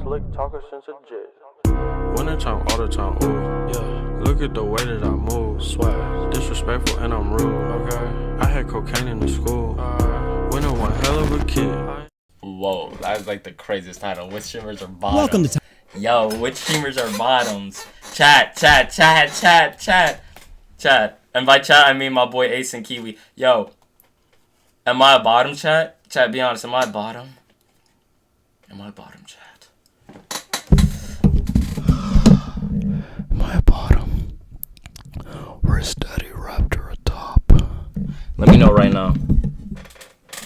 slick talker since a jet. Wintertime, all the time, ooh, yeah. Look at the way that I move, swag. Disrespectful and I'm rude, okay. I had cocaine in the school. Winter one hell of a kid. Whoa, that was like the craziest title. Which streamers are bottoms? Welcome to Yo, which streamers are bottoms? Chat. And by chat, I mean my boy Ace and Kiwi. Yo, am I a bottom, chat? Chat, be honest, am I a bottom? Am I a bottom, chat? Am I a bottom? Or is Daddy Raptor a top? Let me know right now.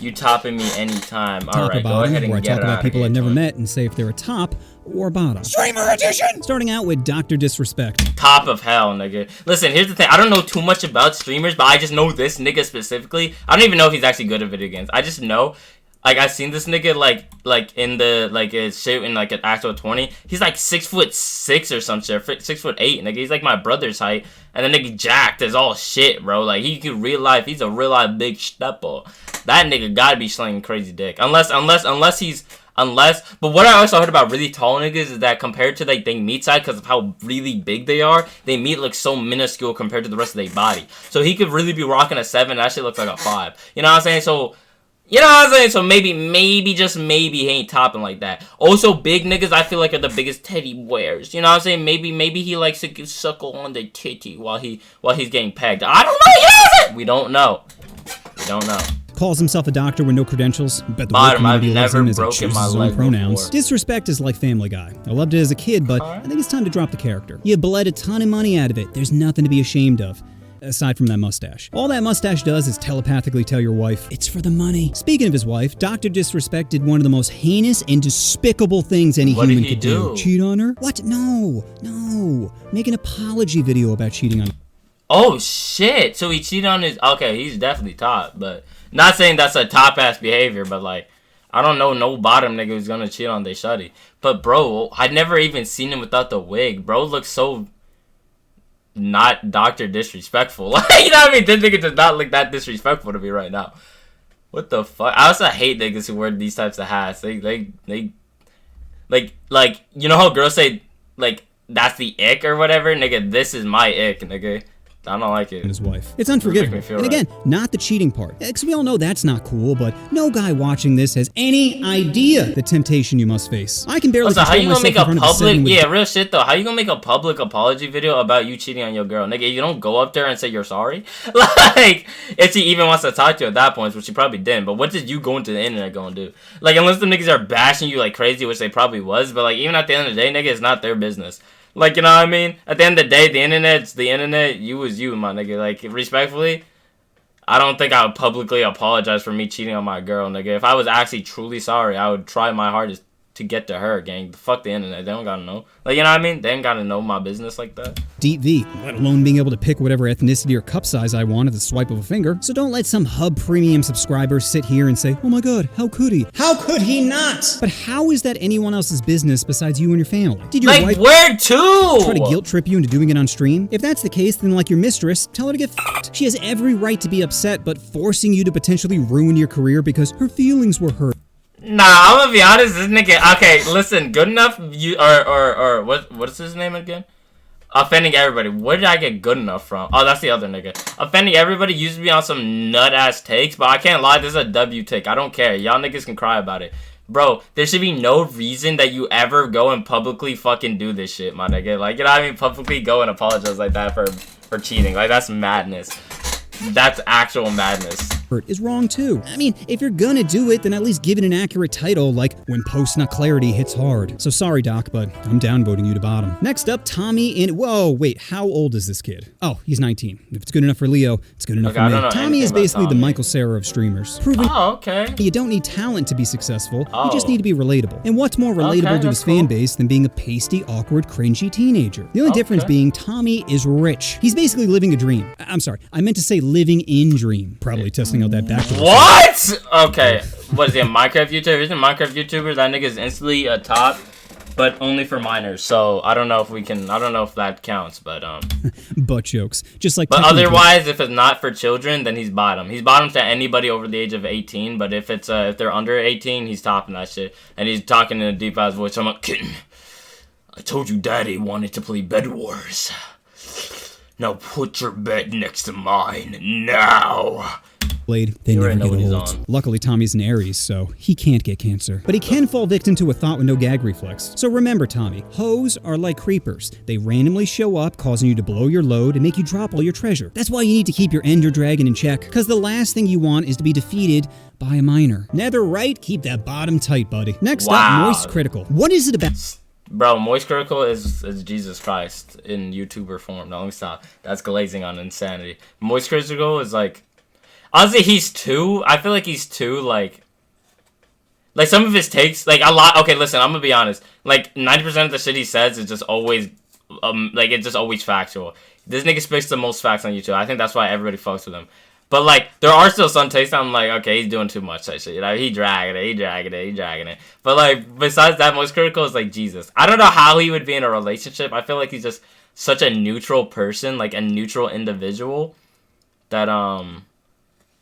You topping me anytime. All right, go ahead and where I get talk it about out people here, I've never Tony. met and say if they're a top or bottom. Streamer edition! Starting out with Dr. Disrespect. Top of hell, nigga. Listen, here's the thing. I don't know too much about streamers, but I just know this nigga specifically. I don't even know if he's actually good at video games. I just know, like, I seen this nigga, like in the, like, shit in, like, an actual 20. He's, like, 6'6" or some shit. 6'8", nigga. He's, like, my brother's height. And the nigga jacked as all shit, bro. Like, he can real life. He's a real life big stepper. That nigga gotta be slinging crazy dick. Unless he's... But what I also heard about really tall niggas is that compared to like their meat side, because of how really big they are, they meat looks so minuscule compared to the rest of their body. So he could really be rocking a 7. That shit looks like a 5. You know what I'm saying? So, you know what I'm saying? So maybe, just maybe he ain't topping like that. Also, big niggas I feel like are the biggest teddy bears. You know what I'm saying? Maybe he likes to suckle on the titty while he's getting pegged. I don't know. Yes! We don't know. Calls himself a doctor with no credentials. Bet the Bottom, work I've community loves never him as he broken chooses my his leg own pronouns. before. Disrespect is like Family Guy. I loved it as a kid, but I think it's time to drop the character. You bled a ton of money out of it. There's nothing to be ashamed of. Aside from that mustache. All that mustache does is telepathically tell your wife, it's for the money. Speaking of his wife, Dr. Disrespect did one of the most heinous and despicable things any human could do. Cheat on her? What? No. Make an apology video about cheating on her. Oh shit! So he cheated on his... Okay, he's definitely top, but... Not saying that's a top-ass behavior, but like... I don't know no bottom nigga who's gonna cheat on their shawty. But bro, I'd never even seen him without the wig. Bro looks so... Not Dr. Disrespectful. Like, you know what I mean? This nigga does not look that disrespectful to me right now. What the fuck? I also hate niggas who wear these types of hats. They... Like, you know how girls say, like, that's the ick or whatever? Nigga, this is my ick, nigga. I don't like it. And his wife. It's unforgivable. And again, not the cheating part. Because we all know that's not cool, but no guy watching this has any idea the temptation you must face. I can barely So how you gonna make a public... Yeah, real shit though. How you gonna make a public apology video about you cheating on your girl? Nigga, you don't go up there and say you're sorry? Like, if she even wants to talk to you at that point, which she probably didn't, but what did you go into the internet gonna do? Like, unless the niggas are bashing you like crazy, which they probably was, but like, even at the end of the day, nigga, it's not their business. Like, you know what I mean? At the end of the day, the internet's the internet. You is you, my nigga. Like, respectfully, I don't think I would publicly apologize for me cheating on my girl, nigga. If I was actually truly sorry, I would try my hardest to get to her, gang. Fuck the internet. They don't gotta know. Like, you know what I mean? They ain't gotta know my business like that. Deep V, let alone being able to pick whatever ethnicity or cup size I want at the swipe of a finger. So don't let some Hub Premium subscriber sit here and say, oh my god, how could he? How could he not? But how is that anyone else's business besides you and your family? Did your wife where to? try to guilt trip you into doing it on stream? If that's the case, then like your mistress, tell her to get f***ed. She has every right to be upset, but forcing you to potentially ruin your career because her feelings were hurt. Nah, I'm gonna be honest, this nigga... Okay, listen, good enough... What's his name again? Offending Everybody. Where did I get good enough from? Oh, that's the other nigga. Offending Everybody used to be on some nut-ass takes, but I can't lie, this is a W take. I don't care. Y'all niggas can cry about it. Bro, there should be no reason that you ever go and publicly fucking do this shit, my nigga. Like, you know what I mean? Publicly go and apologize like that for cheating. Like, that's madness. That's actual madness. Is wrong too. I mean, if you're gonna do it, then at least give it an accurate title, like When Post-Nut Clarity Hits Hard. So sorry, Doc, but I'm downvoting you to bottom. Next up, TommyInnit. Whoa, wait, how old is this kid? Oh, he's 19. If it's good enough for Leo, it's good enough for me. Tommy is basically the Michael Cera of streamers. Proving you don't need talent to be successful, you just need to be relatable. And what's more relatable to his fan base than being a pasty, awkward, cringy teenager? The only difference being Tommy is rich. He's basically living a dream. I'm sorry, I meant to say living in dream. Probably testing out that backdoor. What? Okay. What is he, a Minecraft YouTuber? Isn't Minecraft YouTuber? That nigga's instantly a top. but only for minors. So I don't know if that counts, but Butt jokes. Just like. But otherwise, if it's not for children, then he's bottom. He's bottom to anybody over the age of 18. But if they're under 18, he's topping that shit. And he's talking in a deep ass voice. I'm like, kitten, I told you Daddy wanted to play Bed Wars. Now put your bed next to mine now. They never get old. Luckily, Tommy's an Aries, so he can't get cancer. But he can fall victim to a thought with no gag reflex. So remember, Tommy, hoes are like creepers. They randomly show up, causing you to blow your load and make you drop all your treasure. That's why you need to keep your Ender Dragon in check, because the last thing you want is to be defeated by a minor. Never right? Keep that bottom tight, buddy. Next up, Moist Critical. What is it about? Bro, Moist Critical is Jesus Christ in YouTuber form. No, let me stop. That's glazing on insanity. Moist Critical is like... Honestly, I feel like he's too, like some of his takes, like, a lot, okay, listen, I'm gonna be honest, like, 90% of the shit he says is just always, it's just always factual. This nigga spits the most facts on YouTube. I think that's why everybody fucks with him. But, like, there are still some takes I'm like, okay, he's doing too much that shit, you know, he dragging it. But, like, besides that, Most Critical is, like, Jesus. I don't know how he would be in a relationship. I feel like he's just such a neutral person, like, a neutral individual, that,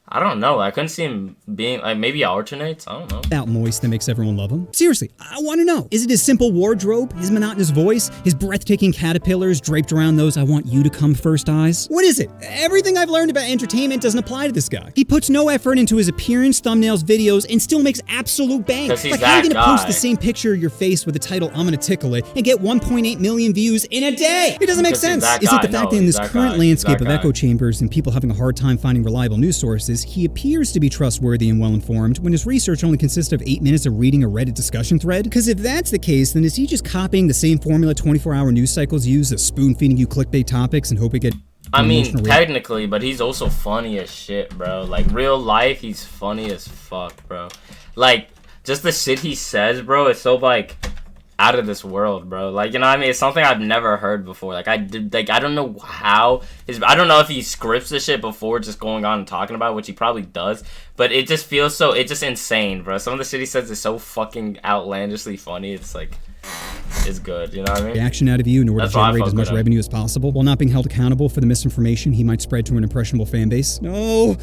I don't know. I couldn't see him being, like, maybe alternates. I don't know. About Moist that makes everyone love him? Seriously, I want to know. Is it his simple wardrobe, his monotonous voice, his breathtaking caterpillars draped around those I want you to come first eyes? What is it? Everything I've learned about entertainment doesn't apply to this guy. He puts no effort into his appearance, thumbnails, videos, and still makes absolute bank. Like, how are you gonna post the same picture of your face with the title, I'm gonna tickle it, and get 1.8 million views in a day? It doesn't make sense. Is it the fact that in this current landscape of echo chambers and people having a hard time finding reliable news sources, he appears to be trustworthy and well-informed when his research only consists of 8 minutes of reading a Reddit discussion thread? Because if that's the case, then is he just copying the same formula 24-hour news cycles use of spoon-feeding you clickbait topics and hope it get... I mean, technically, but he's also funny as shit, bro. Like, real life, he's funny as fuck, bro. Like, just the shit he says, bro, is so, like... out of this world, bro. Like, you know what I mean? It's something I've never heard before. Like, I don't know how I don't know if he scripts this shit before just going on and talking about it, which he probably does, but it just feels so, it's just insane, bro. Some of the shit he says is so fucking outlandishly funny. It's like, it's good, you know what I mean? Reaction out of you in order to generate as much revenue as possible, while not being held accountable for the misinformation he might spread to an impressionable fan base. No,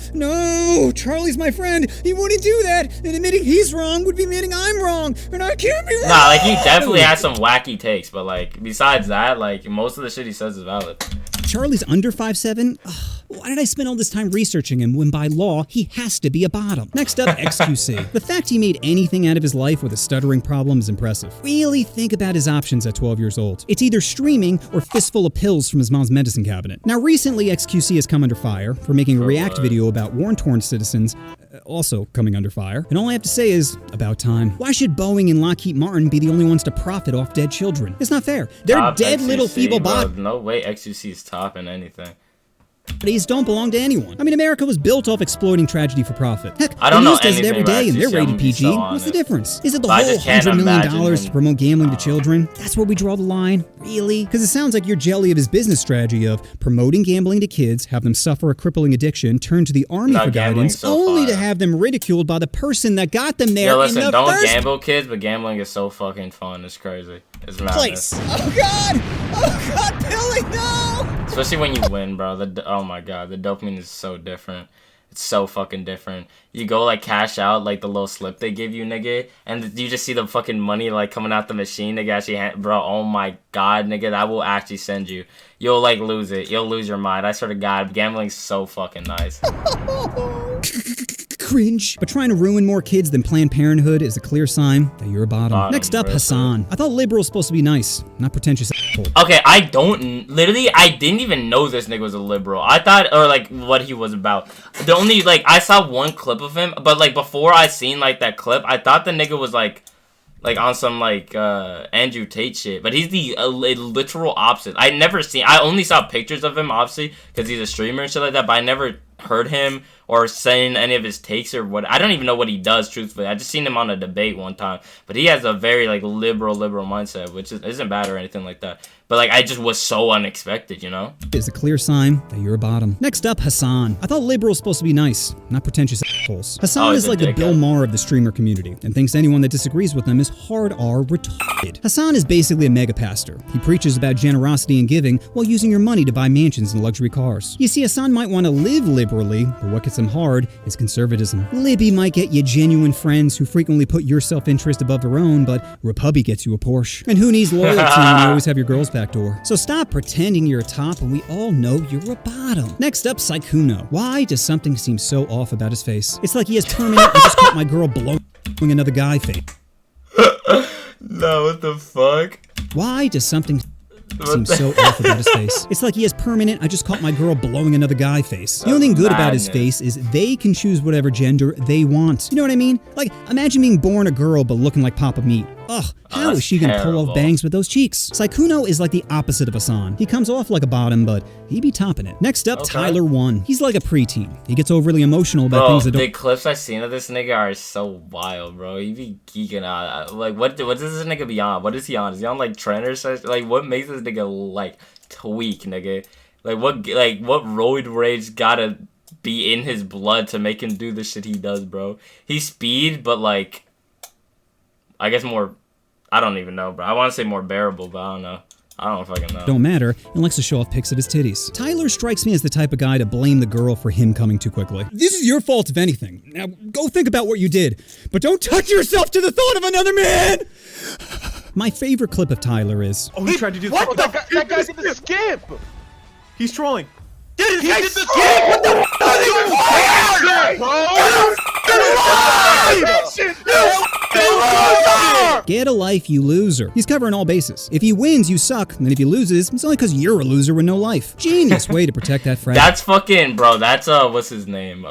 Charlie's my friend. He wouldn't do that. And admitting he's wrong would be admitting I'm wrong, and I can't be wrong. Nah, like, he definitely has some wacky takes, but, like, besides that, like, most of the shit he says is valid. Charlie's under 5'7"? Why did I spend all this time researching him when by law he has to be a bottom? Next up, XQC. The fact he made anything out of his life with a stuttering problem is impressive. Really think about his options at 12 years old. It's either streaming or fistful of pills from his mom's medicine cabinet. Now recently, XQC has come under fire for making a react video about war-torn citizens, also coming under fire. And all I have to say is, about time. Why should Boeing and Lockheed Martin be the only ones to profit off dead children? It's not fair. They're top dead XQC, little feeble bodies. No way XQC is topping anything. Bodies don't belong to anyone. I mean, America was built off exploiting tragedy for profit. Heck, I don't the know news does it every day and they're rated PG. What's the difference? Is it the whole $100 million to promote gambling to children? That's where we draw the line? Really? Because it sounds like you're jelly of his business strategy of promoting gambling to kids, have them suffer a crippling addiction, turn to the army for guidance, only to have them ridiculed by the person that got them there. Yo, listen, don't gamble, kids, but gambling is so fucking fun. It's crazy. It's madness. Oh God, Billy, no! Especially when you win, bro. Oh my god, the dopamine is so different. It's so fucking different. You go, like, cash out, like, the little slip they give you, nigga, and you just see the fucking money, like, coming out the machine, nigga, actually, bro, oh my god, nigga, that will actually send you. You'll, like, lose it. You'll lose your mind. I swear to god, gambling's so fucking nice. Cringe. But trying to ruin more kids than Planned Parenthood is a clear sign that you're a bottom. Next up, Hasan. I thought liberal's supposed to be nice, not pretentious. Okay, I didn't even know this nigga was a liberal. I thought, or like, what he was about. The only, like, I saw one clip of him, but, like, before I seen, like, that clip, I thought the nigga was, like on some, like, Andrew Tate shit. But he's the literal opposite. I only saw pictures of him, obviously, because he's a streamer and shit like that, but I never heard him or saying any of his takes or what. I don't even know what he does, truthfully. I just seen him on a debate one time, but he has a very like liberal mindset, which isn't bad or anything like that. But like, I just was so unexpected, you know? Is a clear sign that you're a bottom. Next up, Hasan. I thought liberals supposed to be nice, not pretentious assholes. Hasan is like the Bill Maher of the streamer community, and thinks anyone that disagrees with them is hard R retarded. Hasan is basically a mega pastor. He preaches about generosity and giving while using your money to buy mansions and luxury cars. You see, Hasan might want to live liberally, but what gets him hard is conservatism. Libby might get you genuine friends who frequently put your self-interest above their own, but Repubby gets you a Porsche. And who needs loyalty when you always have your girls back door? So stop pretending you're a top when we all know you're a bottom. Next up, Sykkuno. Why does something seem so off about his face? It's like he has permanent I just caught my girl blowing another guy face. No, what the fuck? Why does something seem so off about his face? It's like he has permanent I just caught my girl blowing another guy face. The only thing good about his face is they can choose whatever gender they want. You know what I mean? Like, imagine being born a girl but looking like Papa Meat. Ugh, how is she gonna pull off bangs with those cheeks? Sykkuno is like the opposite of Hasan. He comes off like a bottom, but he be topping it. Next up, Tyler 1. He's like a preteen. He gets overly emotional about things that don't— the clips I've seen of this nigga are so wild, bro. He be geeking out. Like, what does this nigga be on? What is he on? Is he on, like, trend or something? Like, what makes this nigga, like, tweak, nigga? Like, what roid rage gotta be in his blood to make him do the shit he does, bro? He's speed, but, like, I guess more— I don't even know, bro. I want to say more bearable, but I don't know. I don't fucking know. Don't matter, and likes to show off pics of his titties. Tyler strikes me as the type of guy to blame the girl for him coming too quickly. This is your fault, if anything. Now, go think about what you did, but don't touch yourself to the thought of another man! My favorite clip of Tyler is— Oh, he tried to do the— What? That guy did the skip! He's trolling. He did the skip! What the f*** are you, Get a life, you loser. He's covering all bases. If he wins, you suck, and if he loses, it's only because you're a loser with no life. Genius way to protect that fragile— That's fucking, bro, that's, what's his name?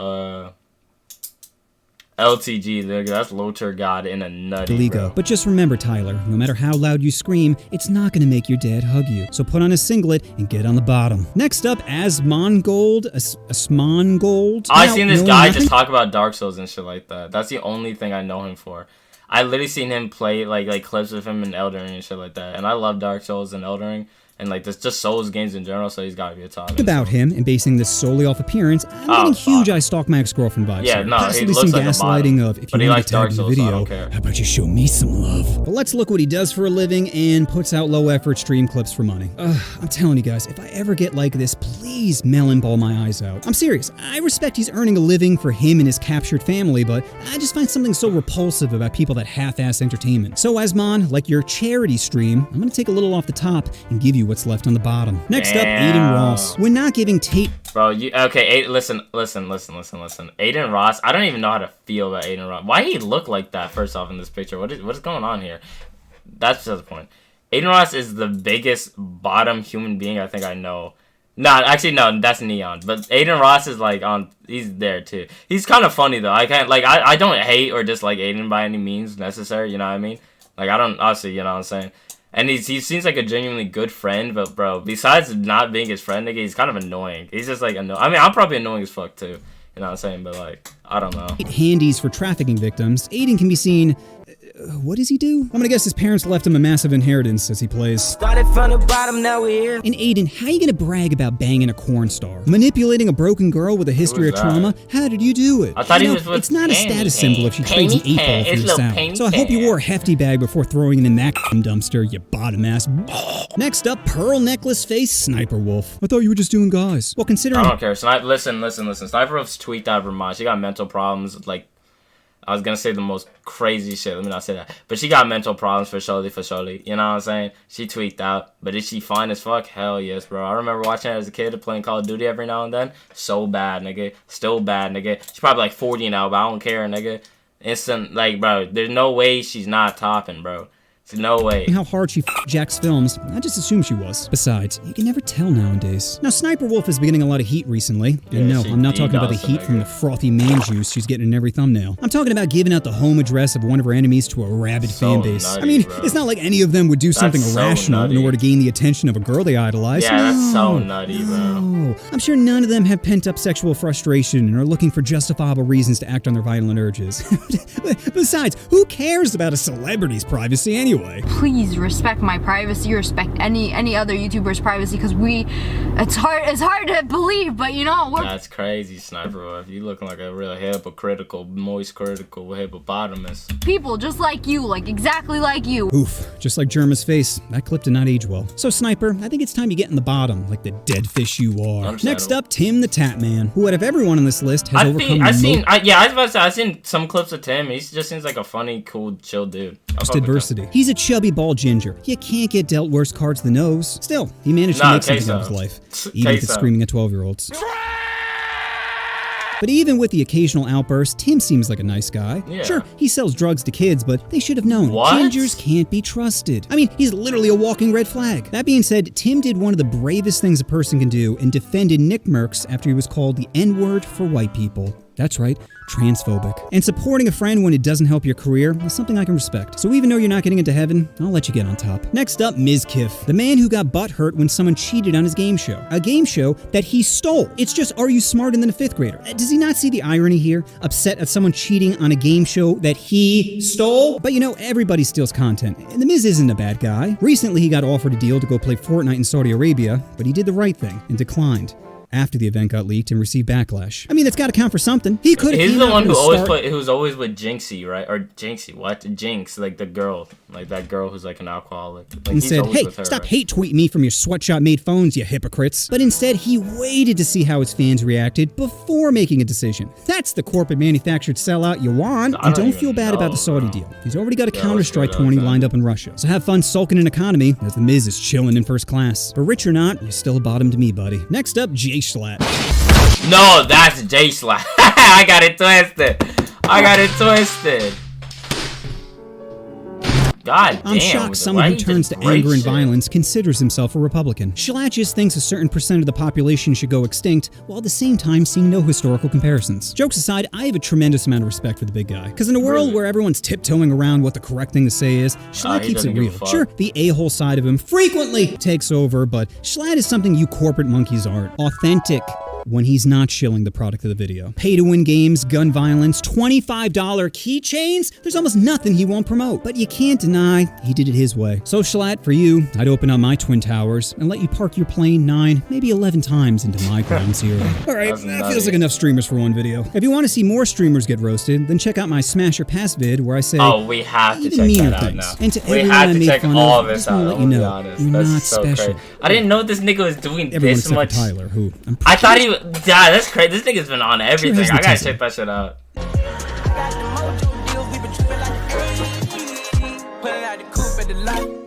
LTG, nigga. That's Lotur God in a nutty, bro. But just remember, Tyler, no matter how loud you scream, it's not gonna make your dad hug you. So put on a singlet and get on the bottom. Next up, Asmongold. Asmongold. I've seen this guy just talk about Dark Souls and shit like that. That's the only thing I know him for. I literally seen him play like clips of him in Elden Ring and shit like that. And I love Dark Souls and Elden Ring. And like this just Souls games in general, so he's gotta be a top. About him and basing this solely off appearance, I'm getting huge I stalk my ex-girlfriend vibes. Yeah, here. no, Possibly he looks some like gaslighting of, if you want to tag in the video, so I don't care. how about you show me some love? But let's look what he does for a living and puts out low-effort stream clips for money. I'm telling you guys, if I ever get like this, please melon ball my eyes out. I'm serious. I respect he's earning a living for him and his captured family, but I just find something so repulsive about people that half-ass entertainment. So Asmon, like your charity stream, I'm gonna take a little off the top and give you what's left on the bottom. Next up, Adin Ross. We're not giving Tate— Bro, listen. Adin Ross, I don't even know how to feel about Adin Ross. Why he look like that, first off, in this picture? What is going on here? That's just the point. Adin Ross is the biggest bottom human being I think I know. No, that's Neon. But Adin Ross is like he's there too. He's kind of funny though. I don't hate or dislike Adin by any means necessary, you know what I mean? Like, I don't, obviously, you know what I'm saying? And he seems like a genuinely good friend, but bro, besides not being his friend, nigga, he's kind of annoying. He's just like annoying. I mean, I'm probably annoying as fuck too. You know what I'm saying? But like, I don't know. Handies for trafficking victims. Adin can be seen— what does he do? I'm gonna guess his parents left him a massive inheritance as he plays. Started from the bottom, now we're here. And Adin, how you gonna brag about banging a corn star? Manipulating a broken girl with a history of trauma? How did you do it? I thought he was with it's not a status symbol if she trades an 8-ball for your sound. So I hope you wore a hefty bag before throwing it in that dumpster, you bottom ass. Next up, pearl necklace face SniperWolf. I thought you were just doing guys. Well, considering— I don't care. Listen. SniperWolf's tweaked out of her mind. She got mental problems, like, I was gonna say the most crazy shit. Let me not say that. But she got mental problems for surely. You know what I'm saying? She tweaked out. But is she fine as fuck? Hell yes, bro. I remember watching her as a kid playing Call of Duty every now and then. So bad, nigga. Still bad, nigga. She's probably like 40 now, but I don't care, nigga. Instant, like, bro, there's no way she's not topping, bro. No way. How hard she Jack's films, I just assume she was. Besides, you can never tell nowadays. Now, SniperWolf is getting a lot of heat recently. And no, I'm not talking about the heat from the frothy man juice she's getting in every thumbnail. I'm talking about giving out the home address of one of her enemies to a rabid fan base. Nutty, I mean, bro. it's not like any of them would do something irrational in order to gain the attention of a girl they idolize. Yeah, that's so nutty, bro. No. I'm sure none of them have pent-up sexual frustration and are looking for justifiable reasons to act on their violent urges. Besides, who cares about a celebrity's privacy anyway? Please respect my privacy, respect any other YouTuber's privacy, because it's hard to believe, but you know, That's crazy, SniperWolf. You looking like a real hypocritical, moist critical hippopotamus. people just like you, like exactly like you. Oof, just like Germa's face, that clip did not age well. So Sniper, I think it's time you get in the bottom, like the dead fish you are. Next up, TimTheTatman, who out of everyone on this list has overcome I was about to say, I've seen some clips of Tim. He just seems like a funny, cool, chill dude. adversity. He's a chubby bald ginger. You can't get dealt worse cards than those. Still, he managed to make something of his life, even if it's screaming at 12-year-olds. But even with the occasional outburst, Tim seems like a nice guy. Yeah. Sure, he sells drugs to kids, but they should have known. What? Gingers can't be trusted. I mean, he's literally a walking red flag. That being said, Tim did one of the bravest things a person can do and defended Nick Merckx after he was called the N-word for white people. That's right, transphobic. And supporting a friend when it doesn't help your career is something I can respect. So even though you're not getting into heaven, I'll let you get on top. Next up, Mizkif, the man who got butthurt when someone cheated on his game show. A game show that he stole. It's just, are you smarter than a 5th grader? Does he not see the irony here? Upset at someone cheating on a game show that he stole? But you know, everybody steals content, and The Miz isn't a bad guy. Recently, he got offered a deal to go play Fortnite in Saudi Arabia, but he did the right thing and declined after the event got leaked and received backlash. I mean, that's got to count for something. He could have. He's the one who who's always with Jinxie, right? Or Jinxie, what? Jinx, like the girl, like that girl who's like an alcoholic. Like, and said, hey, stop hate tweeting me from your sweatshop-made phones, you hypocrites. But instead, he waited to see how his fans reacted before making a decision. That's the corporate manufactured sellout you want. And don't feel bad about the Saudi deal. He's already got a Counter-Strike 20 lined up in Russia. So have fun sulking in economy as The Miz is chilling in first class. But rich or not, you're still a bottom to me, buddy. Next up, Jschlatt. No, that's Jschlatt. I got it twisted. God damn. I'm shocked someone who turns to anger and violence considers himself a Republican. Jschlatt just thinks a certain percent of the population should go extinct, while at the same time seeing no historical comparisons. Jokes aside, I have a tremendous amount of respect for the big guy. Because in a world where everyone's tiptoeing around what the correct thing to say is, Jschlatt keeps it real. Sure, the a-hole side of him frequently takes over, but Jschlatt is something you corporate monkeys aren't. Authentic. When he's not shilling the product of the video. Pay-to-win games, gun violence, $25 keychains, there's almost nothing he won't promote. But you can't deny he did it his way. So Jschlatt, for you, I'd open up my Twin Towers and let you park your plane 9, maybe 11 times into my ground zero. Alright, that feels like enough streamers for one video. If you want to see more streamers get roasted, then check out my Smash or Pass vid where I say we have to check that out now. And to we everyone have I to made check fun all of, this I just want to let out. you know, Honest. you're That's not so special. crazy. I didn't know this nigga was doing Everyone this except much. for Tyler, who I thought he was. Yeah, that's crazy. This nigga's been on everything. Sure, I gotta check that shit out. Got the mojo deals, we been tripping like the 80s. Pulling out the coupe at the lot.